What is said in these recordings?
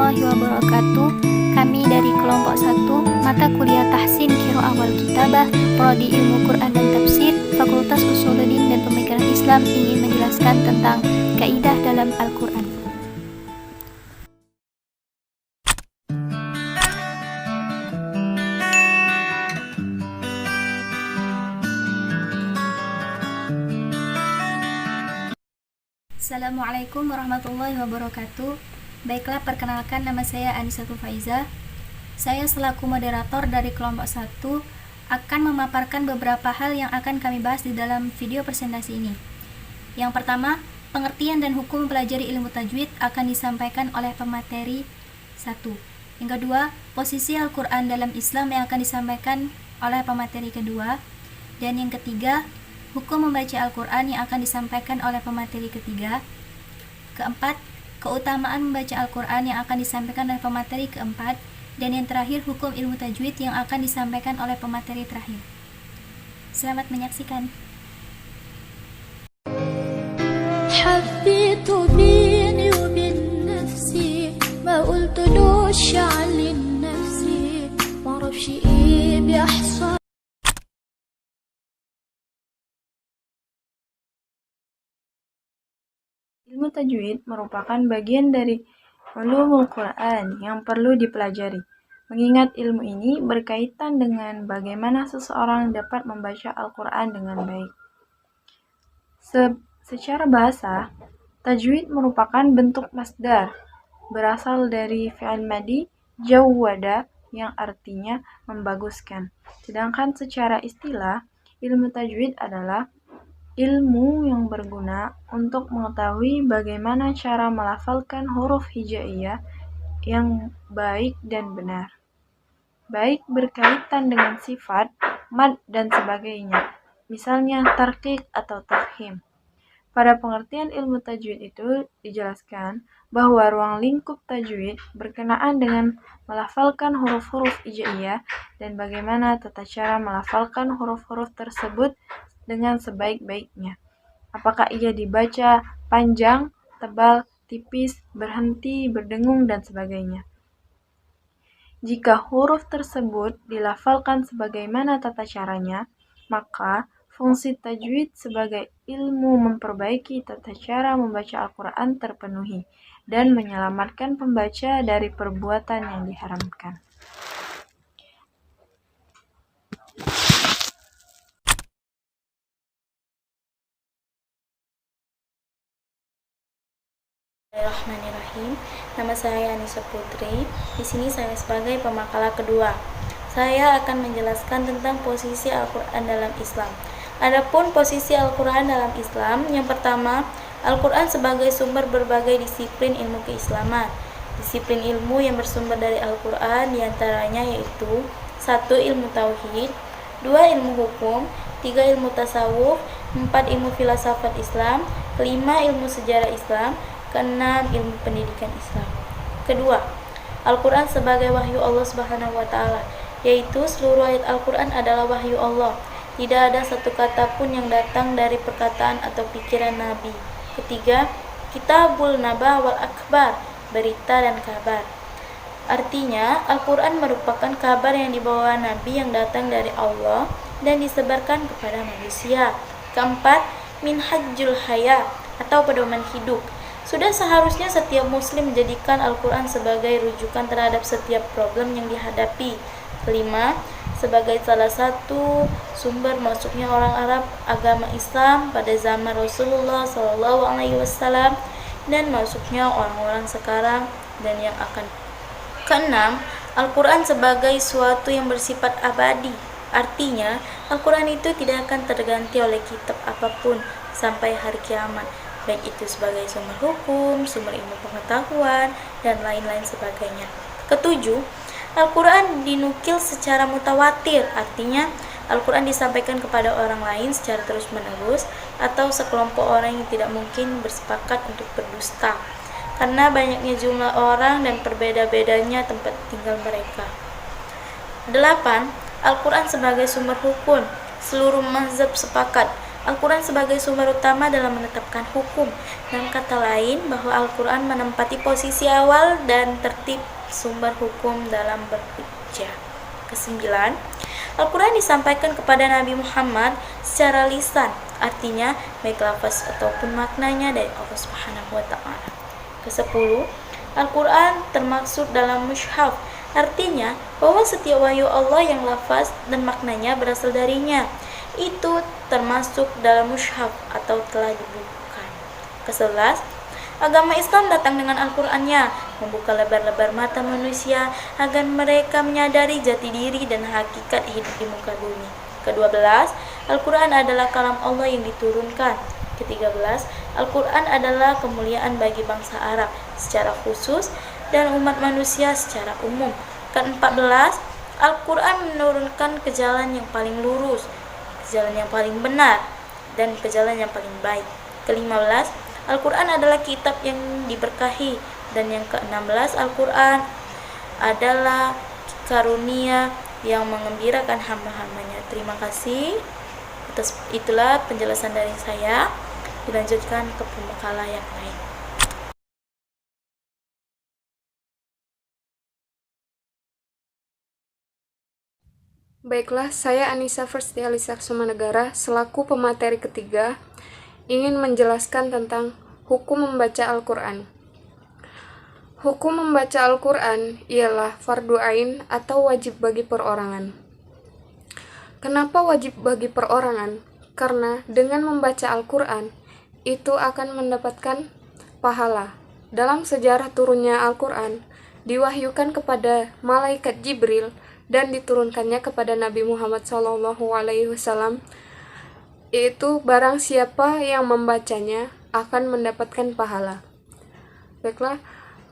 warahmatullahi wabarakatuh. Kami dari kelompok 1 mata kuliah Tahsin Qiraah wal Kitabah, Prodi Ilmu Quran dan Tafsir, Fakultas Usuluddin dan Pemikiran Islam ingin menjelaskan tentang kaidah dalam Al-Quran. Assalamualaikum warahmatullahi wabarakatuh. Baiklah, perkenalkan, nama saya Anisatul Faiza. Saya selaku moderator dari kelompok 1 akan memaparkan beberapa hal yang akan kami bahas di dalam video presentasi ini. Yang pertama, pengertian dan hukum mempelajari ilmu tajwid akan disampaikan oleh pemateri 1. Yang kedua, posisi Al-Quran dalam Islam yang akan disampaikan oleh pemateri kedua. Dan yang ketiga, hukum membaca Al-Quran yang akan disampaikan oleh pemateri ketiga. Keempat, keutamaan membaca Al-Quran yang akan disampaikan oleh pemateri keempat. Dan yang terakhir, hukum ilmu tajwid yang akan disampaikan oleh pemateri terakhir. Selamat menyaksikan. حبيت بيني وبين نفسي ما قلتلوش على نفسي معرفش ايه بيحصل. Ilmu tajwid merupakan bagian dari ulumul Quran yang perlu dipelajari, mengingat ilmu ini berkaitan dengan bagaimana seseorang dapat membaca Al-Quran dengan baik. Secara bahasa, tajwid merupakan bentuk masdar, berasal dari fi'il madi jawwada yang artinya membaguskan. Sedangkan secara istilah, ilmu tajwid adalah ilmu yang berguna untuk mengetahui bagaimana cara melafalkan huruf hijaiyah yang baik dan benar, baik berkaitan dengan sifat, mad, dan sebagainya, misalnya tarqiq atau tafhim. Pada pengertian ilmu tajwid itu dijelaskan bahwa ruang lingkup tajwid berkenaan dengan melafalkan huruf-huruf hijaiyah dan bagaimana tata cara melafalkan huruf-huruf tersebut dengan sebaik-baiknya. Apakah ia dibaca panjang, tebal, tipis, berhenti, berdengung, dan sebagainya. Jika huruf tersebut dilafalkan sebagaimana tata caranya, maka fungsi tajwid sebagai ilmu memperbaiki tata cara membaca Al-Quran terpenuhi dan menyelamatkan pembaca dari perbuatan yang diharamkan. Bismillahirrahmanirrahim. Nama saya Anissa Putri. Di sini saya sebagai pemakalah kedua. Saya akan menjelaskan tentang posisi Al-Quran dalam Islam. Adapun posisi Al-Quran dalam Islam, yang pertama, Al-Quran sebagai sumber berbagai disiplin ilmu keislaman. Disiplin ilmu yang bersumber dari Al-Quran diantaranya yaitu 1. Ilmu tauhid, 2. Ilmu hukum, 3. Ilmu tasawuf, 4. Ilmu filsafat Islam, 5. Ilmu sejarah Islam, keenam, ilmu pendidikan Islam. Kedua, Al-Quran sebagai wahyu Allah Subhanahu wa Ta'ala, yaitu seluruh ayat Al-Quran adalah wahyu Allah. Tidak ada satu kata pun yang datang dari perkataan atau pikiran Nabi. Ketiga, Kitabul Naba wal Akbar, berita dan kabar. Artinya, Al-Quran merupakan kabar yang dibawa Nabi yang datang dari Allah dan disebarkan kepada manusia. Keempat, Minhajul Haya atau pedoman hidup. Sudah seharusnya setiap muslim menjadikan Al-Quran sebagai rujukan terhadap setiap problem yang dihadapi. Kelima, sebagai salah satu sumber masuknya orang Arab agama Islam pada zaman Rasulullah SAW dan masuknya orang-orang sekarang dan yang akan. Keenam, Al-Quran sebagai suatu yang bersifat abadi. Artinya, Al-Quran itu tidak akan terganti oleh kitab apapun sampai hari kiamat, baik itu sebagai sumber hukum, sumber ilmu pengetahuan, dan lain-lain sebagainya. Ketujuh, Al-Quran dinukil secara mutawatir, artinya Al-Quran disampaikan kepada orang lain secara terus-menerus atau sekelompok orang yang tidak mungkin bersepakat untuk berdusta, karena banyaknya jumlah orang dan berbeda-bedanya tempat tinggal mereka. 8. Al-Quran sebagai sumber hukum. Seluruh mazhab sepakat Al-Quran sebagai sumber utama dalam menetapkan hukum. Dalam kata lain, bahwa Al-Quran menempati posisi awal dan tertib sumber hukum dalam berhujjah. Kesembilan, Al-Quran disampaikan kepada Nabi Muhammad secara lisan, artinya baik lafaz ataupun maknanya dari Allah Subhanahu wa Ta'ala. Kesepuluh, Al-Quran termaksud dalam mushaf, artinya bahwa setiap wahyu Allah yang lafaz dan maknanya berasal darinya itu termasuk dalam mushaf atau telah dibukukan. Kesebelas, agama Islam datang dengan Al-Qur'annya, membuka lebar-lebar mata manusia agar mereka menyadari jati diri dan hakikat hidup di muka bumi. Ke-12, Al-Qur'an adalah kalam Allah yang diturunkan. Ke-13, Al-Qur'an adalah kemuliaan bagi bangsa Arab secara khusus dan umat manusia secara umum. Ke-14, Al-Qur'an menurunkan ke jalan yang paling lurus, ke jalan yang paling benar, dan ke jalan yang paling baik. Ke-15, Al-Quran adalah kitab yang diberkahi. Dan yang ke-16, Al-Quran adalah karunia yang mengembirakan hamba-hambanya. Terima kasih. Itulah penjelasan dari saya. Dilanjutkan ke pembekalan yang lain. Baiklah, saya Anissa Firsti Alisa Negara selaku pemateri ketiga ingin menjelaskan tentang hukum membaca Al-Quran. Hukum membaca Al-Quran ialah fardu ain atau wajib bagi perorangan. Kenapa wajib bagi perorangan? Karena dengan membaca Al-Quran itu akan mendapatkan pahala. Dalam sejarah turunnya Al-Quran diwahyukan kepada malaikat Jibril dan diturunkannya kepada Nabi Muhammad SAW, yaitu barang siapa yang membacanya akan mendapatkan pahala. Baiklah,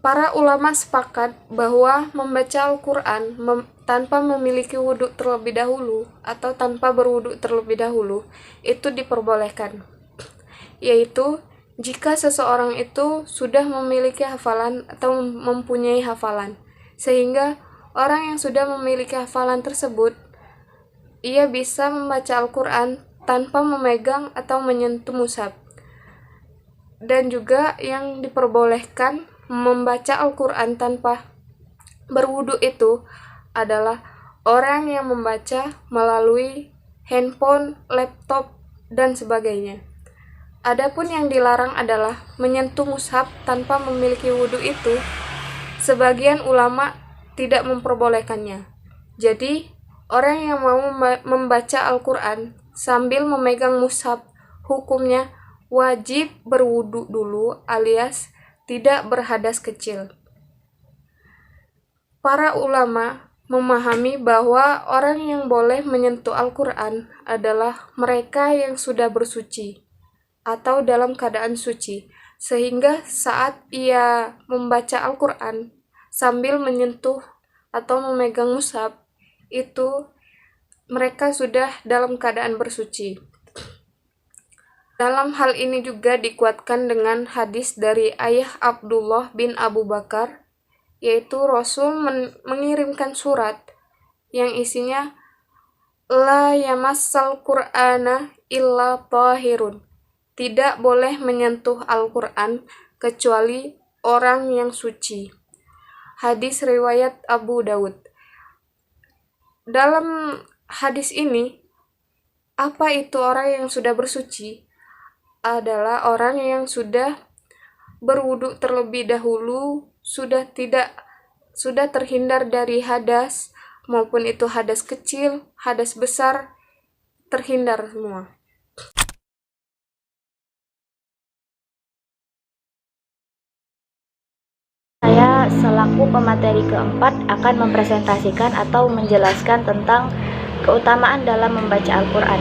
para ulama sepakat bahwa membaca Al-Quran tanpa memiliki wudhu terlebih dahulu atau tanpa berwudhu terlebih dahulu itu diperbolehkan, yaitu jika seseorang itu sudah memiliki hafalan atau mempunyai hafalan, sehingga orang yang sudah memiliki hafalan tersebut, ia bisa membaca Al-Quran tanpa memegang atau menyentuh mushaf. Dan juga yang diperbolehkan membaca Al-Quran tanpa berwudu itu adalah orang yang membaca melalui handphone, laptop, dan sebagainya. Adapun yang dilarang adalah menyentuh mushaf tanpa memiliki wudu itu. Sebagian ulama tidak memperbolehkannya. Jadi, orang yang mau membaca Al-Quran sambil memegang mushaf, hukumnya wajib berwudu dulu alias tidak berhadas kecil. Para ulama memahami bahwa orang yang boleh menyentuh Al-Quran adalah mereka yang sudah bersuci atau dalam keadaan suci, sehingga saat ia membaca Al-Quran sambil menyentuh atau memegang mushaf, itu mereka sudah dalam keadaan bersuci. Dalam hal ini juga dikuatkan dengan hadis dari ayah Abdullah bin Abu Bakar, yaitu Rasul mengirimkan surat yang isinya la yamassal Qur'ana illa tahirun. Tidak boleh menyentuh Al-Quran kecuali orang yang suci. Hadis riwayat Abu Daud. Dalam hadis ini, apa itu orang yang sudah bersuci? Adalah orang yang sudah berwudu terlebih dahulu, sudah terhindar dari hadas, maupun itu hadas kecil, hadas besar, terhindar semua. Saya selaku pemateri keempat akan mempresentasikan atau menjelaskan tentang keutamaan dalam membaca Al-Quran.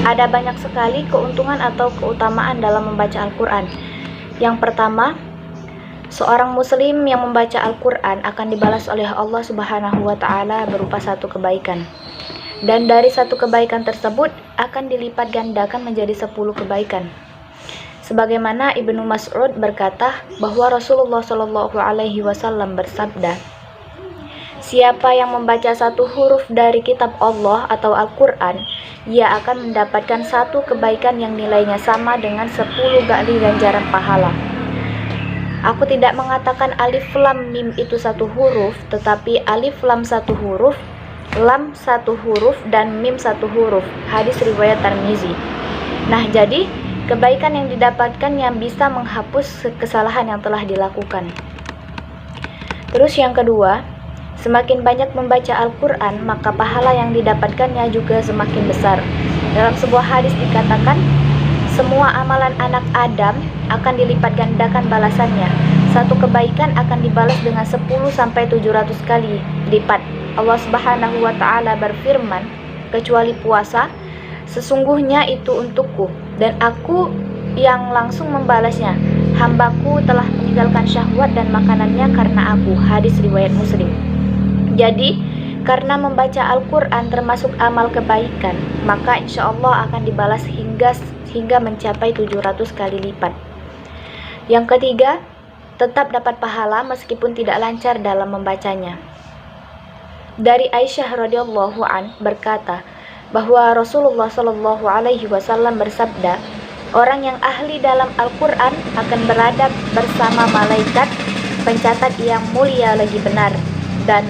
Ada banyak sekali keuntungan atau keutamaan dalam membaca Al-Quran. Yang pertama, seorang muslim yang membaca Al-Quran akan dibalas oleh Allah Subhanahu wa Ta'ala berupa satu kebaikan. Dan dari satu kebaikan tersebut akan dilipat gandakan menjadi 10 kebaikan. Sebagaimana Ibnu Mas'ud berkata bahwa Rasulullah Shallallahu Alaihi Wasallam bersabda, Siapa yang membaca satu huruf dari kitab Allah atau Al-Quran, ia akan mendapatkan satu kebaikan yang nilainya sama dengan 10 kali ganjaran pahala. Aku tidak mengatakan alif lam mim itu satu huruf, tetapi alif lam satu huruf, lam satu huruf, dan mim satu huruf. Hadis riwayat Tirmizi. Nah, jadi kebaikan yang didapatkan yang bisa menghapus kesalahan yang telah dilakukan. Terus yang kedua, semakin banyak membaca Al-Quran, maka pahala yang didapatkannya juga semakin besar. Dalam sebuah hadis dikatakan, semua amalan anak Adam akan dilipat gandakan balasannya. Satu kebaikan akan dibalas dengan 10-700 kali lipat. Allah Subhanahu wa Ta'ala berfirman, kecuali puasa, sesungguhnya itu untukku, dan aku yang langsung membalasnya. Hambaku telah meninggalkan syahwat dan makanannya karena aku. Hadis riwayat Muslim. Jadi, karena membaca Al-Quran termasuk amal kebaikan, maka insya Allah akan dibalas hingga mencapai 700 kali lipat. Yang ketiga, tetap dapat pahala meskipun tidak lancar dalam membacanya. Dari Aisyah radhiyallahu an berkata bahwa Rasulullah Shallallahu alaihi wasallam bersabda, orang yang ahli dalam Al-Quran akan berada bersama malaikat pencatat yang mulia lagi benar. Dan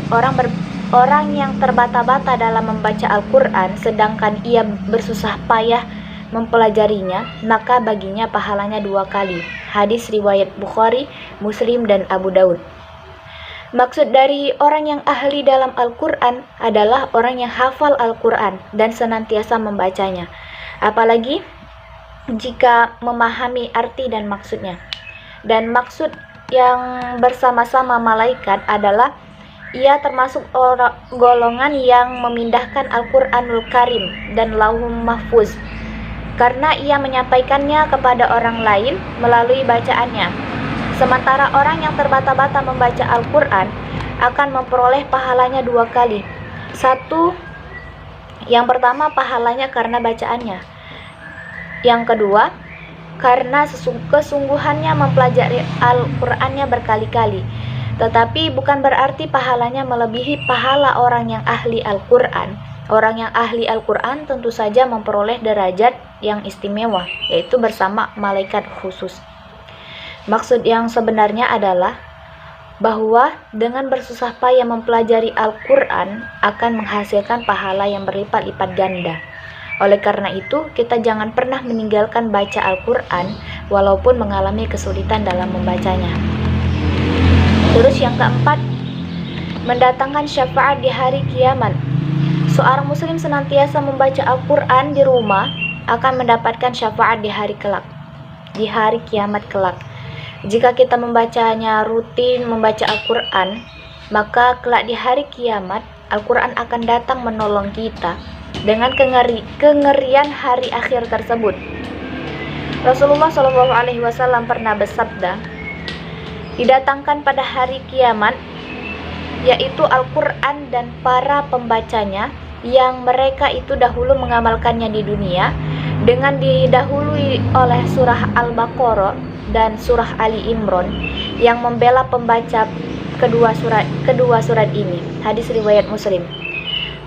orang yang terbata-bata dalam membaca Al-Quran sedangkan ia bersusah payah mempelajarinya, maka baginya pahalanya 2 kali. Hadis riwayat Bukhari, Muslim, dan Abu Daud. Maksud dari orang yang ahli dalam Al-Quran adalah orang yang hafal Al-Quran dan senantiasa membacanya, apalagi jika memahami arti dan maksudnya. Dan maksud yang bersama-sama malaikat adalah ia termasuk golongan yang memindahkan Al-Quranul Karim dan Lauhul Mahfuz karena ia menyampaikannya kepada orang lain melalui bacaannya. Sementara orang yang terbata-bata membaca Al-Quran akan memperoleh pahalanya 2 kali. Yang pertama pahalanya karena bacaannya. Yang kedua, karena kesungguhannya mempelajari Al-Qur'annya berkali-kali. Tetapi bukan berarti pahalanya melebihi pahala orang yang ahli Al-Qur'an. Orang yang ahli Al-Qur'an tentu saja memperoleh derajat yang istimewa, yaitu bersama malaikat khusus. Maksud yang sebenarnya adalah bahwa dengan bersusah payah mempelajari Al-Qur'an akan menghasilkan pahala yang berlipat-lipat ganda. Oleh karena itu, kita jangan pernah meninggalkan baca Al-Qur'an walaupun mengalami kesulitan dalam membacanya. Terus yang keempat, mendatangkan syafaat di hari kiamat. Seorang muslim senantiasa membaca Al-Qur'an di rumah akan mendapatkan syafaat di hari kiamat kelak. Jika kita membacanya rutin membaca Al-Qur'an, maka kelak di hari kiamat Al-Qur'an akan datang menolong kita dengan kengerian hari akhir tersebut. Rasulullah SAW pernah bersabda, didatangkan pada hari kiamat, yaitu Al-Qur'an dan para pembacanya yang mereka itu dahulu mengamalkannya di dunia dengan didahului oleh surah Al-Baqarah dan surah Ali Imran yang membela pembaca kedua surat ini. Hadis riwayat Muslim.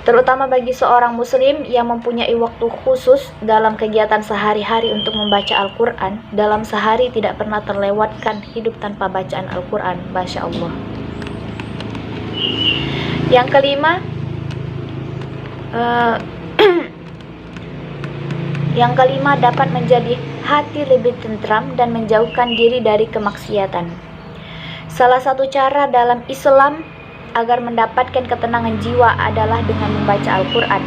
Terutama bagi seorang muslim yang mempunyai waktu khusus dalam kegiatan sehari-hari untuk membaca Al-Qur'an, dalam sehari tidak pernah terlewatkan hidup tanpa bacaan Al-Qur'an. Masya Allah. Yang kelima, dapat menjadi hati lebih tentram dan menjauhkan diri dari kemaksiatan. Salah satu cara dalam Islam agar mendapatkan ketenangan jiwa adalah dengan membaca Al-Qur'an.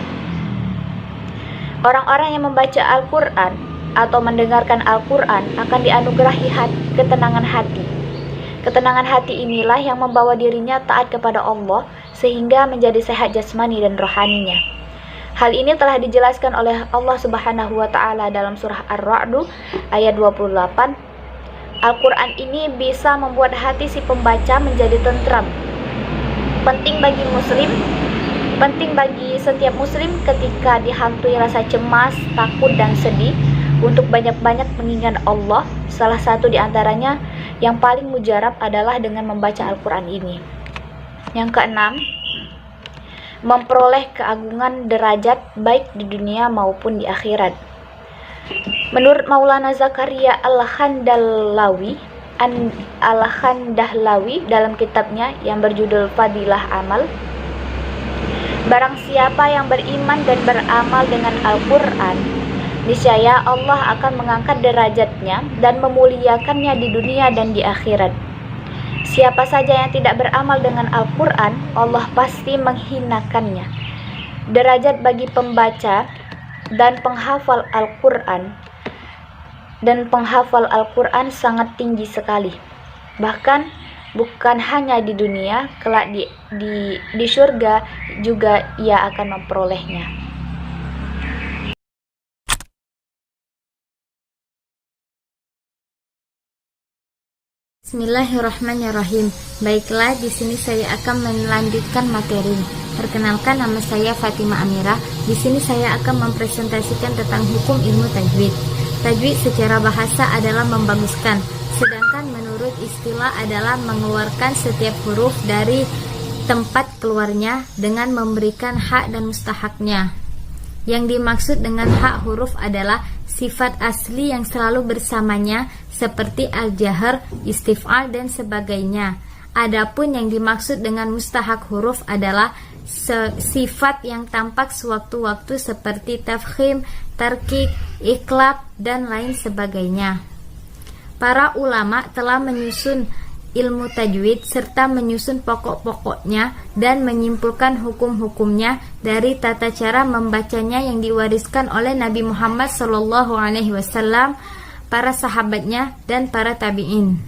Orang-orang yang membaca Al-Qur'an atau mendengarkan Al-Qur'an akan dianugerahi ketenangan hati. Ketenangan hati inilah yang membawa dirinya taat kepada Allah sehingga menjadi sehat jasmani dan rohaninya. Hal ini telah dijelaskan oleh Allah Subhanahu wa Ta'ala dalam surah Ar-Ra'd ayat 28. Al-Qur'an ini bisa membuat hati si pembaca menjadi tentram. Penting bagi setiap muslim ketika dihantui rasa cemas, takut, dan sedih untuk banyak-banyak mengingat Allah. Salah satu di antaranya yang paling mujarab adalah dengan membaca Al-Qur'an ini. Yang keenam, memperoleh keagungan derajat baik di dunia maupun di akhirat. Menurut Maulana Zakaria Al-Khandahlawi dalam kitabnya yang berjudul Fadilah Amal, barang siapa yang beriman dan beramal dengan Al-Quran, niscaya Allah akan mengangkat derajatnya dan memuliakannya di dunia dan di akhirat. Siapa saja yang tidak beramal dengan Al-Quran, Allah pasti menghinakannya. Derajat bagi pembaca dan penghafal Al-Quran sangat tinggi sekali. Bahkan bukan hanya di dunia, kelak di surga juga ia akan memperolehnya. Bismillahirrahmanirrahim. Baiklah, di sini saya akan melanjutkan materi. Perkenalkan, nama saya Fatimah Amirah. Di sini saya akan mempresentasikan tentang hukum ilmu tajwid. Tajwid secara bahasa adalah membaguskan, sedangkan menurut istilah adalah mengeluarkan setiap huruf dari tempat keluarnya dengan memberikan hak dan mustahaknya. Yang dimaksud dengan hak huruf adalah sifat asli yang selalu bersamanya seperti al-jahr, istif'al dan sebagainya. Adapun yang dimaksud dengan mustahak huruf adalah sifat yang tampak sewaktu-waktu seperti tafkhim, tarkik, iklab dan lain sebagainya. Para ulama telah menyusun ilmu tajwid serta menyusun pokok-pokoknya dan menyimpulkan hukum-hukumnya dari tata cara membacanya yang diwariskan oleh Nabi Muhammad SAW, para sahabatnya dan para tabi'in.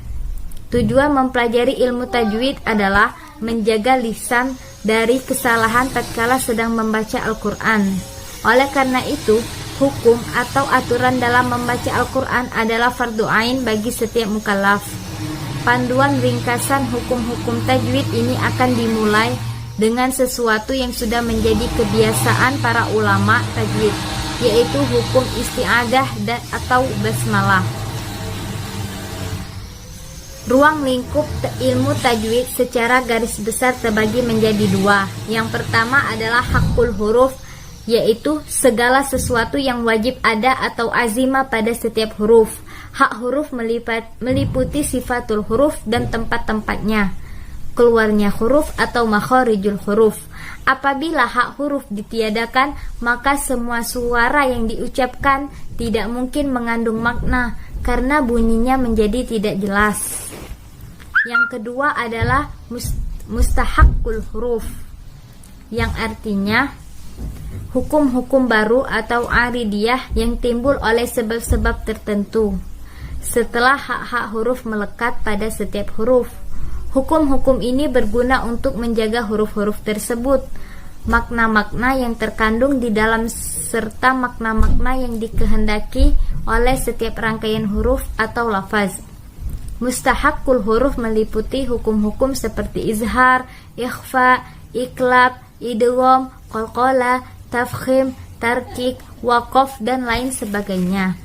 Tujuan mempelajari ilmu tajwid adalah menjaga lisan dari kesalahan tatkala sedang membaca Al-Quran. Oleh karena itu, hukum atau aturan dalam membaca Al-Quran adalah fardu ain bagi setiap mukallaf. Panduan ringkasan hukum-hukum tajwid ini akan dimulai dengan sesuatu yang sudah menjadi kebiasaan para ulama tajwid, yaitu hukum isti'adah atau basmalah. Ruang lingkup ilmu tajwid secara garis besar terbagi menjadi dua. Yang pertama adalah hakul huruf, yaitu segala sesuatu yang wajib ada atau azimah pada setiap huruf. Hak huruf meliputi sifatul huruf dan tempat-tempatnya, keluarnya huruf atau makharijul huruf. Apabila hak huruf ditiadakan, maka semua suara yang diucapkan tidak mungkin mengandung makna karena bunyinya menjadi tidak jelas. Yang kedua adalah mustahakul huruf, yang artinya hukum-hukum baru atau aridiyah yang timbul oleh sebab-sebab tertentu setelah hak-hak huruf melekat pada setiap huruf. Hukum-hukum ini berguna untuk menjaga huruf-huruf tersebut, makna-makna yang terkandung di dalam serta makna-makna yang dikehendaki oleh setiap rangkaian huruf atau lafaz. Mustahakul huruf meliputi hukum-hukum seperti izhar, ikhfa, iklab, idgham, qalqalah, tafkhim, tarkik, waqaf dan lain sebagainya.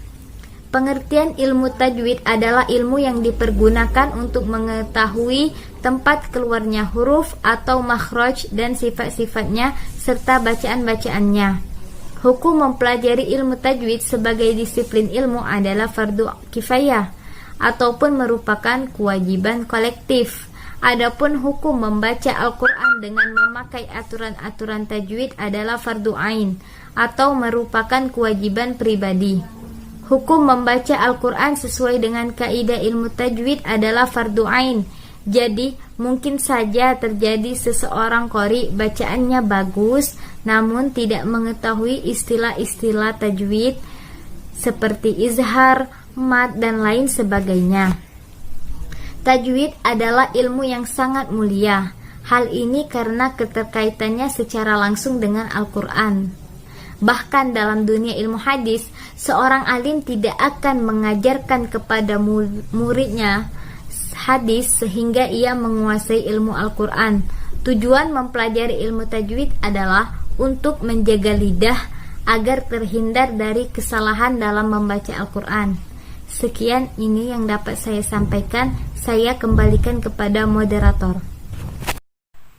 Pengertian ilmu tajwid adalah ilmu yang dipergunakan untuk mengetahui tempat keluarnya huruf atau makhraj dan sifat-sifatnya serta bacaan-bacaannya. Hukum mempelajari ilmu tajwid sebagai disiplin ilmu adalah fardu kifayah ataupun merupakan kewajiban kolektif. Adapun hukum membaca Al-Quran dengan memakai aturan-aturan tajwid adalah fardu ain atau merupakan kewajiban pribadi. Hukum membaca Al-Quran sesuai dengan kaidah ilmu tajwid adalah fardu ain. Jadi, mungkin saja terjadi seseorang qori bacaannya bagus, namun tidak mengetahui istilah-istilah tajwid seperti izhar, mad, dan lain sebagainya. Tajwid adalah ilmu yang sangat mulia. Hal ini karena keterkaitannya secara langsung dengan Al-Quran. Bahkan dalam dunia ilmu hadis, seorang alim tidak akan mengajarkan kepada muridnya hadis sehingga ia menguasai ilmu Al-Quran. Tujuan mempelajari ilmu tajwid adalah untuk menjaga lidah agar terhindar dari kesalahan dalam membaca Al-Quran. Sekian ini yang dapat saya sampaikan. Saya kembalikan kepada moderator.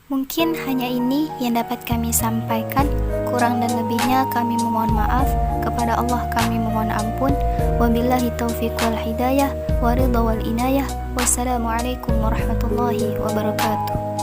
Mungkin hanya ini yang dapat kami sampaikan. Kurang dan lebihnya kami memohon maaf. Kepada Allah kami memohon ampun. Wabillahi taufiq wal hidayah, wa ridha wal inayah. Wassalamualaikum warahmatullahi wabarakatuh.